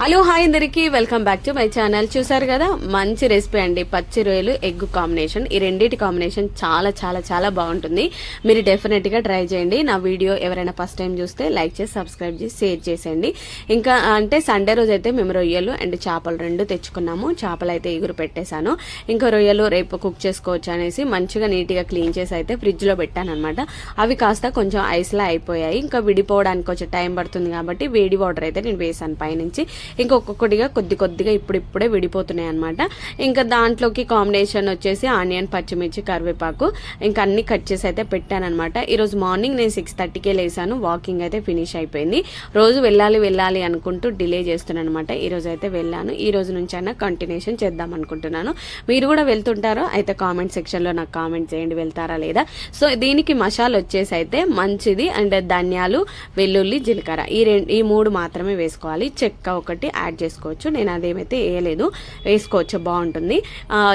Hello hi అందరికి welcome back to my channel. చూసారు కదా, మంచి రెసిపీ అండి. పచ్చి రొయ్యలు ఎగ్ కాంబినేషన్. ఈ రెండింటి కాంబినేషన్ చాలా చాలా చాలా బాగుంటుంది. మీరు డెఫినెట్ గా ట్రై చేయండి. నా వీడియో ఎవరైనా ఫస్ట్ టైం చూస్తే లైక్ చేసి సబ్స్క్రైబ్ చేసి షేర్ చేసేయండి. ఇంకా అంటే సండే రోజు అయితే మేము రొయ్యలు అండ్ చేపలు రెండు తెచ్చుకున్నాము. చేపలు అయితే ఎగురు పెట్టేశాను. ఇంకా రొయ్యలు రేపు కుక్ చేసుకోవచ్చు అనేసి మంచిగా నీట్ గా క్లీన్ చేసి అయితే ఫ్రిడ్జ్ లో పెట్టాను అనమాట. అవి కాస్త కొంచెం ఐస్ లా అయిపోయాయి. ఇంకా విడిపోవడానికి కొంచెం టైం పడుతుంది కాబట్టి వేడి వాటర్ అయితే నేను వేసాను పైనుంచి. ఇంకొకటిగా కొద్దిగా ఇప్పుడిప్పుడే విడిపోతున్నాయి అనమాట. ఇంకా దాంట్లోకి కాంబినేషన్ వచ్చేసి ఆనియన్, పచ్చిమిర్చి, కరివేపాకు ఇంకా అన్ని కట్ చేసి అయితే పెట్టానమాట. ఈరోజు మార్నింగ్ నేను 6:30కే లేసాను. వాకింగ్ అయితే ఫినిష్ అయిపోయింది. రోజు వెళ్ళాలి అనుకుంటూ డిలే చేస్తున్నాను అనమాట. ఈ రోజు అయితే వెళ్ళాను. ఈ రోజు నుంచి అయినా కంటిన్యూషన్ చేద్దాం అనుకుంటున్నాను. మీరు కూడా వెళ్తుంటారో అయితే కామెంట్ సెక్షన్ లో నాకు కామెంట్ చేయండి, వెళ్తారా లేదా. సో దీనికి మసాలా వచ్చేసి అయితే మంచిది అండ్ ధనియాలు, వెల్లుల్లి, జీలకర్ర ఈ మూడు మాత్రమే వేసుకోవాలి. చెక్క ఒకటి యాడ్ చేసుకోవచ్చు. నేను అదేమైతే వేయలేదు, వేసుకోవచ్చు, బాగుంటుంది.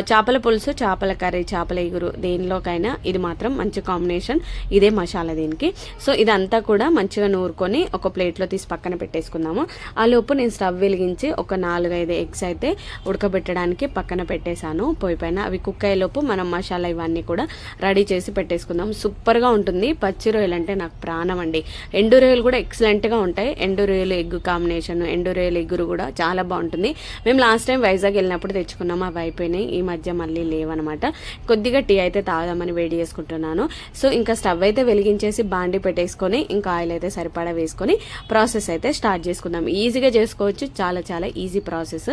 చేపల పులుసు, చేపల కర్రీ, చేపల ఎగురు దేనిలోకైనా ఇది మాత్రం మంచి కాంబినేషన్. ఇదే మసాలా దీనికి. సో ఇదంతా కూడా మంచిగా నూరుకొని ఒక ప్లేట్లో తీసి పక్కన పెట్టేసుకుందాము. ఆ లోపు నేను స్టవ్ వెలిగించి ఒక 4-5 ఎగ్స్ అయితే ఉడకబెట్టడానికి పక్కన పెట్టేశాను పొయ్యి పైన. అవి కుక్ అయ్యేలోపు మనం మసాలా ఇవన్నీ కూడా రెడీ చేసి పెట్టేసుకుందాం. సూపర్గా ఉంటుంది. పచ్చి రొయ్యలు అంటే నాకు ప్రాణం అండి. ఎండు రొయ్యలు కూడా ఎక్సలెంట్గా ఉంటాయి. ఎండు రొయ్యలు ఎగ్ కాంబినేషన్, ఎండు రొయ్యలు ఎగురు కూడా చాలా బాగుంటుంది. మేము లాస్ట్ టైం వైజాగ్ వెళ్ళినప్పుడు తెచ్చుకున్నాము, అవి అయిపోయినాయి. ఈ మధ్య మళ్ళీ లేవనమాట. కొద్దిగా టీ అయితే తాగుదామని వేడి చేసుకుంటున్నాను. సో ఇంకా స్టవ్ అయితే వెలిగించేసి బాండి పెట్టేసుకొని ఇంకా ఆయిల్ అయితే సరిపడా వేసుకొని ప్రాసెస్ అయితే స్టార్ట్ చేసుకుందాం. ఈజీగా చేసుకోవచ్చు, చాలా చాలా ఈజీ ప్రాసెస్.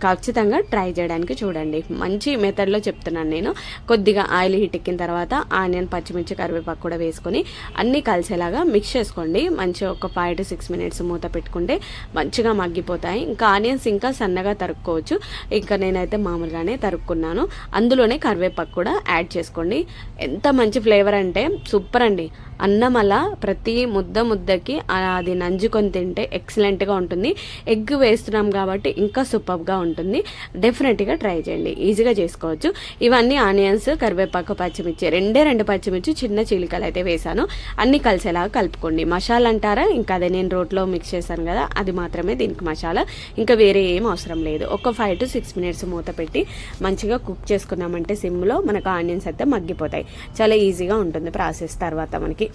ఖచ్చితంగా ట్రై చేయడానికి చూడండి. మంచి మెథడ్లో చెప్తున్నాను నేను. కొద్దిగా ఆయిల్ హీట్ ఎక్కిన తర్వాత ఆనియన్, పచ్చిమిర్చి, కరివేపాకు కూడా వేసుకొని అన్నీ కలిసేలాగా మిక్స్ చేసుకోండి. మంచిగా ఒక 5 to 6 minutes మూత పెట్టుకుంటే మంచిగా మగ్గిపోతాయి. ఇంకా ఆనియన్స్ ఇంకా సన్నగా తరుక్కోవచ్చు. ఇంకా నేనైతే మామూలుగానే తరుక్కున్నాను. అందులోనే కరివేపాకు కూడా యాడ్ చేసుకోండి. ఎంత మంచి ఫ్లేవర్ అంటే సూపర్ అండి. అన్నం అలా ప్రతి ముద్దకి అది నంజుకొని తింటే ఎక్సలెంట్గా ఉంటుంది. ఎగ్ వేస్తున్నాం కాబట్టి ఇంకా సూపర్గా ఉంటుంది. డెఫినెట్గా ట్రై చేయండి, ఈజీగా చేసుకోవచ్చు. ఇవన్నీ ఆనియన్స్, కరివేపాకు, పచ్చిమిర్చి, 2 పచ్చిమిర్చి చిన్న చీలికలు అయితే వేసాను. అన్నీ కలిసేలాగా కలుపుకోండి. మసాలా అంటారా, ఇంకా అదే నేను రోట్లో మిక్స్ చేశాను కదా, అది మాత్రమే దీనికి మసాలా. ఇంకా వేరే ఏం అవసరం లేదు. ఒక 5 to 6 minutes మూత పెట్టి మంచిగా కుక్ చేసుకున్నామంటే సిమ్లో మనకు ఆనియన్స్ అయితే మగ్గిపోతాయి. చాలా ఈజీగా ఉంటుంది ప్రాసెస్ తర్వాత మనకి.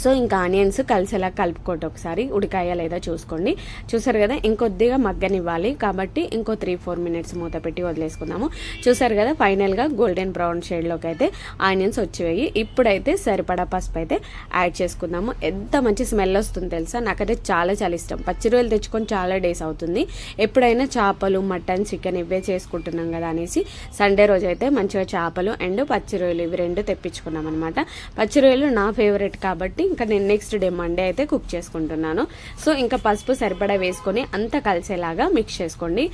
సో ఇంకా ఆనియన్స్ కలిసేలా కలుపుకోండి. ఒకసారి ఉడికాయా లేదా చూసుకోండి. చూసారు కదా, ఇంకొద్దిగా మగ్గనివ్వాలి కాబట్టి ఇంకో 3-4 minutes మూత పెట్టి వదిలేసుకుందాము. చూసారు కదా, ఫైనల్గా గోల్డెన్ బ్రౌన్ షేడ్లోకి అయితే ఆనియన్స్ వచ్చేవి. ఇప్పుడైతే సరిపడా పసుపు అయితే యాడ్ చేసుకుందాము. ఎంత మంచి స్మెల్ వస్తుంది తెలుసా. నాకైతే చాలా చాలా ఇష్టం. పచ్చి రొయ్యలు తెచ్చుకొని చాలా డేస్ అవుతుంది. ఎప్పుడైనా చేపలు, మటన్, చికెన్ ఇవే చేసుకుంటున్నాం కదా అనేసి సండే రోజు అయితే మంచిగా చేపలు అండ్ పచ్చి రొయ్యలు ఇవి 2 తెప్పించుకున్నాం అనమాట. పచ్చి రొయ్యలు నా ఫేవరెట్ కాబట్టి ఇంకా నేను నెక్స్ట్ డే మండే అయితే కుక్ చేసుకుంటున్నాను. సో ఇంకా పసుపు సరిపడా వేసుకొని అంతా కలిసేలాగా మిక్స్ చేసుకోండి.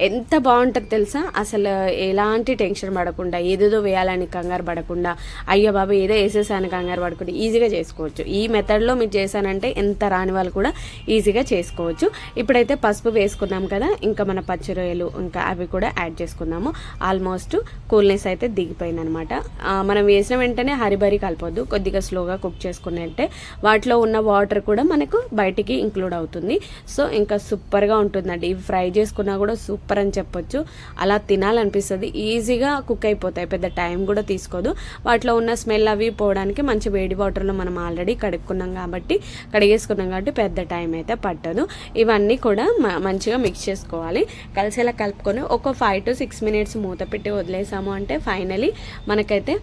ఎంత బాగుంటుంది తెలుసా. అసలు ఎలాంటి టెన్షన్ పడకుండా, ఏదేదో వేయాలని కంగారు పడకుండా, అయ్యో బాబు ఏదో వేసేసాను కంగారు పడకుండా ఈజీగా చేసుకోవచ్చు. ఈ మెథడ్లో మీరు చేశానంటే ఎంత రాని వాళ్ళు కూడా ఈజీగా చేసుకోవచ్చు. ఇప్పుడైతే పసుపు వేసుకున్నాం కదా, ఇంకా మన పచ్చి రొయ్యలు ఇంకా అవి కూడా యాడ్ చేసుకుందాము. ఆల్మోస్ట్ కూల్నెస్ అయితే దిగిపోయింది అనమాట. మనం వేసిన వెంటనే హరిబరి కలపొద్దు, కొద్దిగా స్లోగా కుక్ చేసుకున్నట్టే వాటిలో ఉన్న వాటర్ కూడా మనకు బయటికి ఇంక్లూడ్ అవుతుంది. సో ఇంకా సూపర్గా ఉంటుందండి. ఇవి ఫ్రై చేసుకున్నా కూడా సూపర్ అని చెప్పొచ్చు. అలా తినాలనిపిస్తుంది. ఈజీగా కుక్ అయిపోతాయి, పెద్ద టైం కూడా తీసుకోదు. వాటిలో ఉన్న స్మెల్ అవి పోవడానికి మంచి వేడి వాటర్లో మనం ఆల్రెడీ కడుక్కున్నాం కాబట్టి పెద్ద టైం అయితే పట్టదు. ఇవన్నీ కూడా మంచిగా మిక్స్ చేసుకోవాలి. కలిసేలా కలుపుకొని ఒక 5 to 6 minutes మూత పెట్టి వదిలేసాము అంటే ఫైనలీ మనకైతే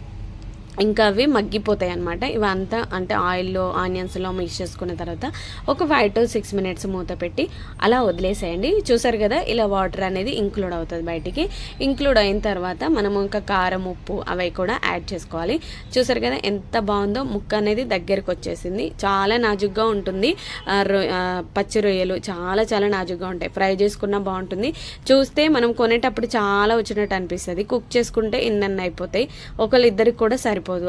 ఇంకా అవి మగ్గిపోతాయి అనమాట. ఇవంతా అంటే ఆయిల్లో, ఆనియన్స్లో మిక్స్ చేసుకున్న తర్వాత ఒక 5 to 6 minutes మూత పెట్టి అలా వదిలేసేయండి. చూసారు కదా, ఇలా వాటర్ అనేది ఇంక్లూడ్ అవుతుంది బయటికి. ఇంక్లూడ్ అయిన తర్వాత మనము ఇంకా కారం, ఉప్పు అవి కూడా యాడ్ చేసుకోవాలి. చూసారు కదా ఎంత బాగుందో. ముక్క అనేది దగ్గరకు వచ్చేసింది. చాలా నాజుగ్గా ఉంటుంది. పచ్చి రొయ్యలు చాలా చాలా నాజుగ్గా ఉంటాయి. ఫ్రై చేసుకున్నా బాగుంటుంది. చూస్తే మనం కొనేటప్పుడు చాలా వచ్చినట్టు అనిపిస్తుంది. కుక్ చేసుకుంటే ఇన్నన్ని అయిపోతాయి. ఒకళ్ళిద్దరికి కూడా సరిపోతుంది సరిపోదు,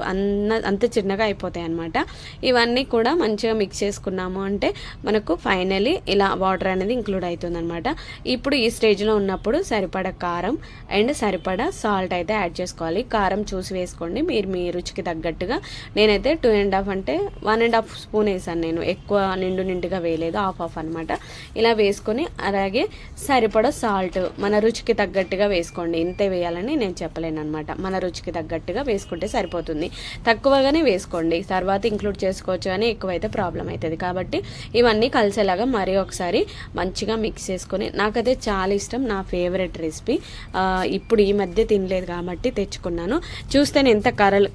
అంత చిన్నగా అయిపోతాయి అన్నమాట. ఇవన్నీ కూడా మంచిగా మిక్స్ చేసుకున్నాము అంటే మనకు ఫైనలీ ఇలా వాటర్ అనేది ఇంక్లూడ్ అవుతుంది అనమాట. ఇప్పుడు ఈ స్టేజ్లో ఉన్నప్పుడు సరిపడా కారం అండ్ సరిపడా సాల్ట్ అయితే యాడ్ చేసుకోవాలి. కారం చూసి వేసుకోండి, మీరు మీ రుచికి తగ్గట్టుగా. నేనైతే 2.5 అంటే 1.5 స్పూన్ వేసాను, నేను ఎక్కువ నిండుగా వేయలేదు, హాఫ్ అనమాట. ఇలా వేసుకొని అలాగే సరిపడా సాల్ట్ మన రుచికి తగ్గట్టుగా వేసుకోండి. ఇంతే వేయాలని నేను చెప్పలేను అనమాట, మన రుచికి తగ్గట్టుగా వేసుకుంటే సరిపోతుంది. తక్కువగానే వేసుకోండి, తర్వాత ఇంక్లూడ్ చేసుకోవచ్చు అని ఎక్కువైతే ప్రాబ్లం అవుతుంది. కాబట్టి ఇవన్నీ కలిసేలాగా మరీ ఒకసారి మంచిగా మిక్స్ చేసుకొని, నాకైతే చాలా ఇష్టం, నా ఫేవరెట్ రెసిపీ. ఇప్పుడు ఈ మధ్య తినలేదు కాబట్టి తెచ్చుకున్నాను. చూస్తేనే ఎంత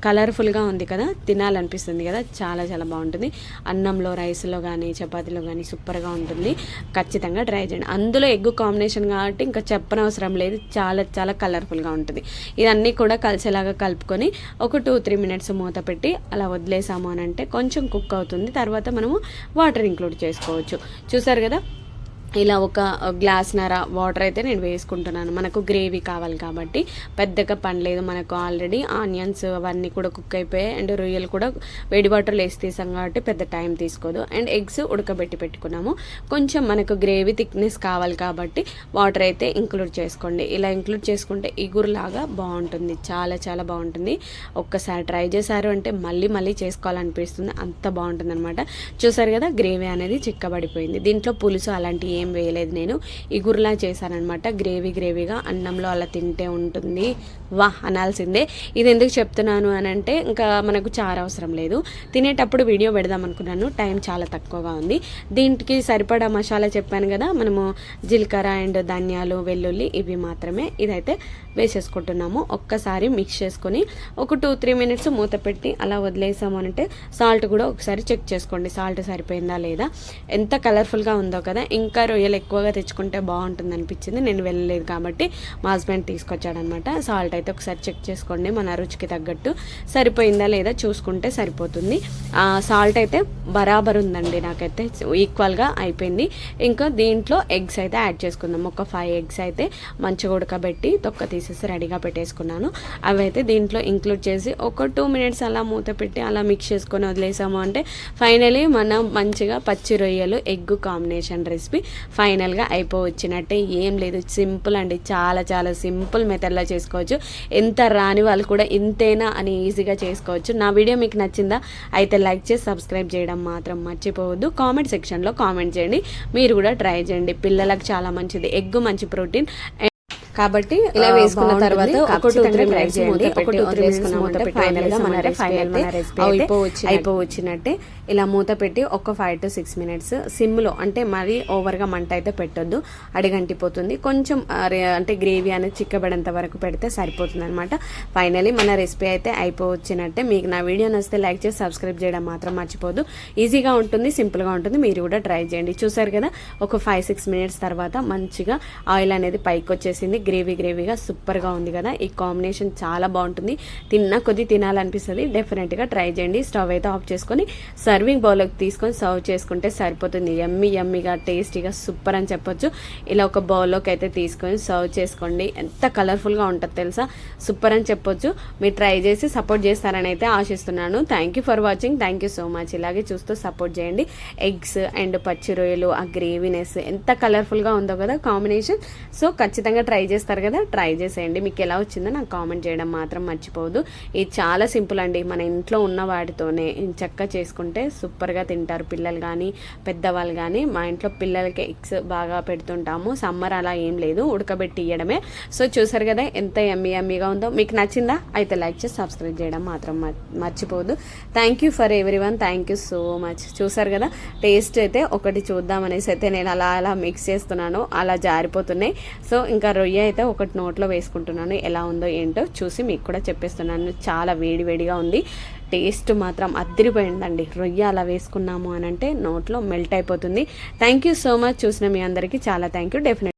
కలర్ఫుల్గా ఉంది కదా, తినాలనిపిస్తుంది కదా, చాలా చాలా బాగుంటుంది. అన్నంలో, రైస్లో కానీ చపాతీలో కానీ సూపర్గా ఉంటుంది. ఖచ్చితంగా ట్రై చేయండి. అందులో ఎగ్ కాంబినేషన్ కాబట్టి ఇంకా చెప్పనవసరం లేదు, చాలా చాలా కలర్ఫుల్గా ఉంటుంది. ఇదన్నీ కూడా కలిసేలాగా కలుపుకొని ఒక 2-3 మినిట్స్ మూత పెట్టి అలా వదిలేసాము అని అంటే కొంచెం కుక్ అవుతుంది. తర్వాత మనము వాటర్ ఇంక్లూడ్ చేసుకోవచ్చు. చూసారు కదా, ఇలా ఒక గ్లాస్‌న్నర వాటర్ అయితే నేను వేసుకుంటున్నాను. మనకు గ్రేవీ కావాలి కాబట్టి పెద్దగా పనిలేదు. మనకు ఆల్రెడీ ఆనియన్స్ అవన్నీ కూడా కుక్ అయిపోయాయి అండ్ రొయ్యలు కూడా వేడి వాటర్లో వేసి తీసాం కాబట్టి పెద్ద టైం తీసుకోదు. అండ్ ఎగ్స్ ఉడకబెట్టి పెట్టుకున్నాము. కొంచెం మనకు గ్రేవీ థిక్నెస్ కావాలి కాబట్టి వాటర్ అయితే ఇంక్లూడ్ చేసుకోండి. ఇలా ఇంక్లూడ్ చేసుకుంటే ఇగురులాగా బాగుంటుంది, చాలా చాలా బాగుంటుంది. ఒక్కసారి ట్రై చేశారు అంటే మళ్ళీ మళ్ళీ చేసుకోవాలనిపిస్తుంది, అంత బాగుంటుంది అనమాట. చూసారు కదా, గ్రేవీ అనేది చిక్కబడిపోయింది. దీంట్లో పులుసు అలాంటి ఏం వేయలేదు, నేను ఇగురులా చేశానమాట. గ్రేవీగా అన్నంలో అలా తింటే ఉంటుంది, వా అనాల్సిందే. ఇది ఎందుకు చెప్తున్నాను అని అంటే ఇంకా మనకు చారు అవసరం లేదు. తినేటప్పుడు వీడియో పెడదాం అనుకున్నాను, టైం చాలా తక్కువగా ఉంది. దీనికి సరిపడా మసాలా చెప్పాను కదా, మనము జీలకర్ర అండ్ ధనియాలు, వెల్లుల్లి ఇవి మాత్రమే ఇదైతే వేసేసుకుంటున్నాము. ఒక్కసారి మిక్స్ చేసుకొని ఒక 2-3 మినిట్స్ మూత పెట్టి అలా వదిలేసాము అంటే సాల్ట్ కూడా ఒకసారి చెక్ చేసుకోండి, సాల్ట్ సరిపోయిందా లేదా. ఎంత కలర్ఫుల్గా ఉందో కదా. ఇంకా రొయ్యలు ఎక్కువగా తెచ్చుకుంటే బాగుంటుంది అనిపించింది, నేను వెళ్ళలేదు కాబట్టి మా హస్బెండ్ తీసుకొచ్చాడనమాట. సాల్ట్ అయితే ఒకసారి చెక్ చేసుకోండి, మన రుచికి తగ్గట్టు సరిపోయిందా లేదా చూసుకుంటే సరిపోతుంది. సాల్ట్ అయితే బరాబర్ ఉందండి, నాకైతే ఈక్వల్గా అయిపోయింది. ఇంకా దీంట్లో ఎగ్స్ అయితే యాడ్ చేసుకుందాం. ఒక 5 ఎగ్స్ అయితే మంచిగా ఉడకబెట్టి తొక్క తీసేసి రెడీగా పెట్టేసుకున్నాను. అవి అయితే దీంట్లో ఇంక్లూడ్ చేసి ఒక 2 మినిట్స్ అలా మూత పెట్టి అలా మిక్స్ చేసుకొని వదిలేసాము అంటే ఫైనలీ మనం మంచిగా పచ్చి రొయ్యలు ఎగ్ కాంబినేషన్ రెసిపీ ఫైనల్గా అయిపోవచ్చినట్టే. ఏం లేదు, సింపుల్ అండి, చాలా చాలా సింపుల్ మెథడ్లో చేసుకోవచ్చు. ఎంత రాని వాళ్ళు కూడా ఇంతేనా అని ఈజీగా చేసుకోవచ్చు. నా వీడియో మీకు నచ్చిందా అయితే లైక్ చేసి సబ్స్క్రైబ్ చేయడం మాత్రం మర్చిపోవద్దు. కామెంట్ సెక్షన్లో కామెంట్ చేయండి, మీరు కూడా ట్రై చేయండి. పిల్లలకు చాలా మంచిది, ఎగ్ మంచి ప్రోటీన్ కాబట్టి ఇలా వేసుకున్న తర్వాత ఒక 2-3 మినిట్స్ మూత పెట్టి వదిలేసుకున్నామంటే ఫైనల్గా మన రెసిపీ అయిపోవచ్చినట్టే. ఇలా మూత పెట్టి ఒక 5 to 6 మినిట్స్ సిమ్లో, అంటే మరీ ఓవర్గా మంట అయితే పెట్టొద్దు, అడిగంటిపోతుంది. కొంచెం అంటే గ్రేవీ అనేది చిక్కబడేంత వరకు పెడితే సరిపోతుంది అనమాట. ఫైనలీ మన రెసిపీ అయితే అయిపోవచ్చినట్టే. మీకు నా వీడియో నచ్చితే లైక్ చేసి సబ్స్క్రైబ్ చేయడం మాత్రం మర్చిపోదు. ఈజీగా ఉంటుంది, సింపుల్గా ఉంటుంది, మీరు కూడా ట్రై చేయండి. చూసారు కదా, ఒక 5-6 మినిట్స్ తర్వాత మంచిగా ఆయిల్ అనేది పైకి వచ్చేసింది. గ్రేవీగా సూపర్గా ఉంది కదా. ఈ కాంబినేషన్ చాలా బాగుంటుంది, తిన్నా కొద్ది తినాలనిపిస్తుంది. డెఫినెట్గా ట్రై చేయండి. స్టవ్ అయితే ఆఫ్ చేసుకొని సర్వింగ్ బౌల్లోకి తీసుకొని సర్వ్ చేసుకుంటే సరిపోతుంది. యమ్మీగా టేస్టీగా సూపర్ అని చెప్పొచ్చు. ఇలా ఒక బౌల్లోకి అయితే తీసుకొని సర్వ్ చేసుకోండి. ఎంత కలర్ఫుల్గా ఉంటుంది తెలుసా, సూపర్ అని చెప్పొచ్చు. మీరు ట్రై చేసి సపోర్ట్ చేస్తారని అయితే ఆశిస్తున్నాను. Thank you for watching, thank you so much. ఇలాగే చూస్తూ సపోర్ట్ చేయండి. ఎగ్స్ అండ్ పచ్చి రొయ్యలు, ఆ గ్రేవీనెస్ ఎంత కలర్ఫుల్గా ఉందో కదా కాంబినేషన్. సో ఖచ్చితంగా ట్రై చేస్తారు కదా, ట్రై చేసేయండి. మీకు ఎలా వచ్చిందో నాకు కామెంట్ చేయడం మాత్రం మర్చిపోవద్దు. ఇది చాలా సింపుల్ అండి, మన ఇంట్లో ఉన్న వాటితోనే చక్కగా చేసుకుంటే సూపర్గా తింటారు పిల్లలు కానీ పెద్దవాళ్ళు కానీ. మా ఇంట్లో పిల్లలకి ఎగ్స్ బాగా పెడుతుంటాము, సమ్మర్ అలా ఏం లేదు, ఉడకబెట్టి ఇయ్యడమే. సో చూసారు కదా ఎంత యమ్మీగా ఉందో. మీకు నచ్చిందా అయితే లైక్ చేసి సబ్స్క్రైబ్ చేయడం మాత్రం మర్చిపోవద్దు. Thank you for everyone, thank you so much. చూసారు కదా, టేస్ట్ అయితే ఒకటి చూద్దామనేసి అయితే నేను అలా మిక్స్ చేస్తున్నాను, అలా జారిపోతున్నాయి. సో ఇంకా రొయ్య అయితే ఒకటి నోట్లో వేసుకుంటున్నాను, ఎలా ఉందో ఏంటో చూసి మీకు కూడా చెప్పేస్తున్నాను. చాలా వేడిగా ఉంది, టేస్ట్ మాత్రం అదిరిపోయిందండి. రొయ్య అలా వేసుకున్నాము అని అంటే నోట్లో మెల్ట్ అయిపోతుంది. Thank you so much. చూసిన మీ అందరికీ చాలా థ్యాంక్ యూ. డెఫినెట్